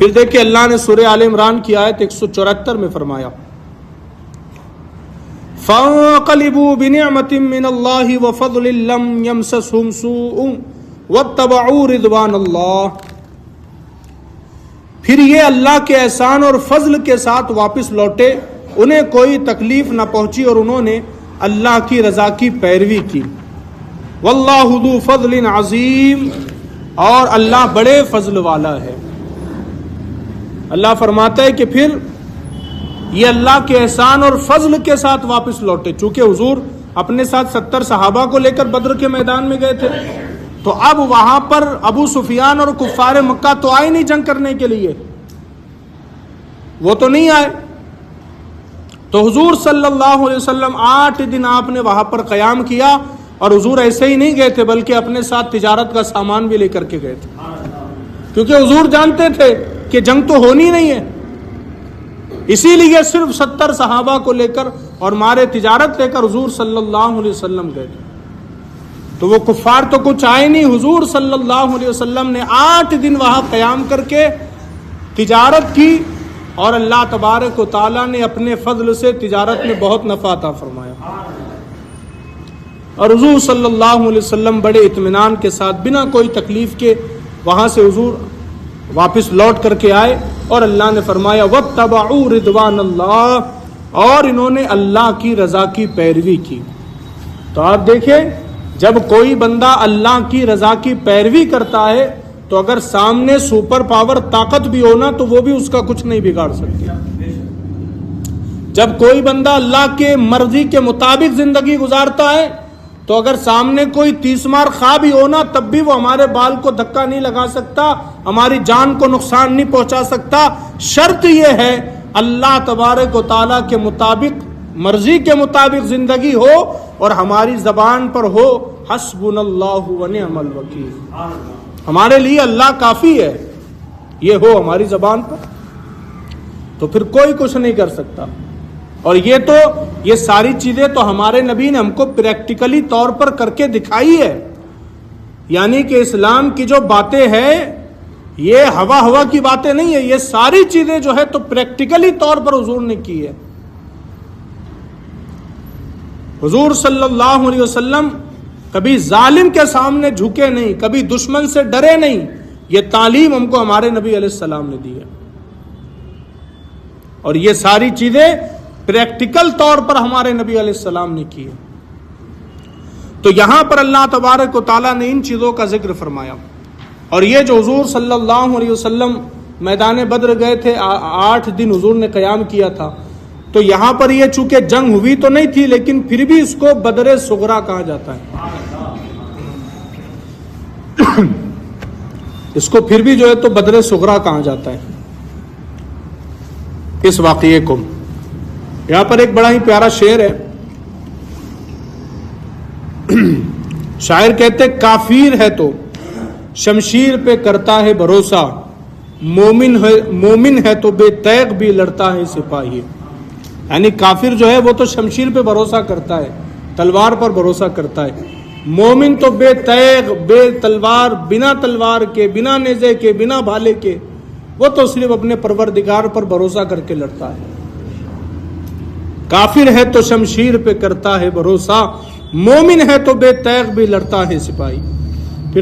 پھر دیکھیں اللہ نے سورہ آل عمران کی آیت 174 میں فرمایا فَانْقَلِبُوا بِنِعْمَةٍ مِّنَ اللَّهِ وَفَضْلٍ لَّمْ يَمْسَسْهُمْ سُوءٌ وَاتَّبَعُوا رِضْوَانَ اللَّهِ، پھر یہ اللہ کے احسان اور فضل کے ساتھ واپس لوٹے، انہیں کوئی تکلیف نہ پہنچی اور انہوں نے اللہ کی رضا کی پیروی کی۔ وَاللَّهُ ذُو فَضْلٍ عَظِيمٍ، اور اللہ بڑے فضل والا ہے۔ اللہ فرماتا ہے کہ پھر یہ اللہ کے احسان اور فضل کے ساتھ واپس لوٹے، چونکہ حضور اپنے ساتھ 70 صحابہ کو لے کر بدر کے میدان میں گئے تھے، تو اب وہاں پر ابو سفیان اور کفار مکہ تو آئے نہیں جنگ کرنے کے لیے، وہ تو نہیں آئے، تو حضور صلی اللہ علیہ وسلم 8 دن آپ نے وہاں پر قیام کیا، اور حضور ایسے ہی نہیں گئے تھے بلکہ اپنے ساتھ تجارت کا سامان بھی لے کر کے گئے تھے، کیونکہ حضور جانتے تھے کہ جنگ تو ہونی نہیں ہے، اسی لیے صرف 70 صحابہ کو لے کر اور مارے تجارت لے کر حضور صلی اللہ علیہ وسلم گئے تھے۔ تو وہ کفار تو کچھ آئے نہیں، حضور صلی اللہ علیہ وسلم نے 8 دن وہاں قیام کر کے تجارت کی، اور اللہ تبارک و تعالیٰ نے اپنے فضل سے تجارت میں بہت نفع عطا فرمایا، اور حضور صلی اللہ علیہ وسلم بڑے اطمینان کے ساتھ بنا کوئی تکلیف کے وہاں سے حضور واپس لوٹ کر کے آئے، اور اللہ نے فرمایا وَاتَّبَعُوا رِضْوَانَ اللَّهِ، اور انہوں نے اللہ کی رضا کی پیروی کی۔ تو آپ دیکھیں جب کوئی بندہ اللہ کی رضا کی پیروی کرتا ہے تو اگر سامنے سپر پاور طاقت بھی ہونا تو وہ بھی اس کا کچھ نہیں بگاڑ سکتی۔ جب کوئی بندہ اللہ کے مرضی کے مطابق زندگی گزارتا ہے تو اگر سامنے کوئی 30 مار خواہ بھی ہونا تب بھی وہ ہمارے بال کو دھکا نہیں لگا سکتا، ہماری جان کو نقصان نہیں پہنچا سکتا۔ شرط یہ ہے اللہ تبارک و تعالیٰ کے مطابق، مرضی کے مطابق زندگی ہو، اور ہماری زبان پر ہو حسبنا اللہ ونعم الوکیل، ہمارے لیے اللہ کافی ہے، یہ ہو ہماری زبان پر، تو پھر کوئی کچھ نہیں کر سکتا۔ اور یہ ساری چیزیں تو ہمارے نبی نے ہم کو پریکٹیکلی طور پر کر کے دکھائی ہے، یعنی کہ اسلام کی جو باتیں ہیں یہ ہوا کی باتیں نہیں ہے، یہ ساری چیزیں جو ہے تو پریکٹیکلی طور پر حضور نے کی ہے۔ حضور صلی اللہ علیہ وسلم کبھی ظالم کے سامنے جھکے نہیں، کبھی دشمن سے ڈرے نہیں، یہ تعلیم ہم کو ہمارے نبی علیہ السلام نے دی ہے، اور یہ ساری چیزیں پریکٹیکل طور پر ہمارے نبی علیہ السلام نے کی ہے۔ تو یہاں پر اللہ تبارک و تعالیٰ نے ان چیزوں کا ذکر فرمایا، اور یہ جو حضور صلی اللہ علیہ وسلم میدان بدر گئے تھے، 8 دن حضور نے قیام کیا تھا، تو یہاں پر یہ چونکہ جنگ ہوئی تو نہیں تھی لیکن پھر بھی اس کو بدر صغریٰ کہا جاتا ہے، اس کو پھر بھی جو ہے تو بدر صغریٰ کہا جاتا ہے اس واقعے کو۔ یہاں پر ایک بڑا ہی پیارا شعر ہے، شاعر کہتے کافر ہے تو شمشیر پہ کرتا ہے بھروسہ، مومن ہے تو بے تیغ بھی لڑتا ہے سپاہی، یعنی کافر جو ہے وہ تو شمشیر پہ بھروسہ کرتا ہے، تلوار پر بھروسہ کرتا ہے، مومن تو بے تیغ، بے تلوار، بنا تلوار کے، بنا نیزے کے، بنا بھالے کے، وہ تو صرف اپنے پروردگار پر بھروسہ کر کے لڑتا ہے۔ کافر ہے تو شمشیر پہ کرتا ہے بھروسہ، مومن ہے تو بے تیغ بھی لڑتا ہے سپاہی۔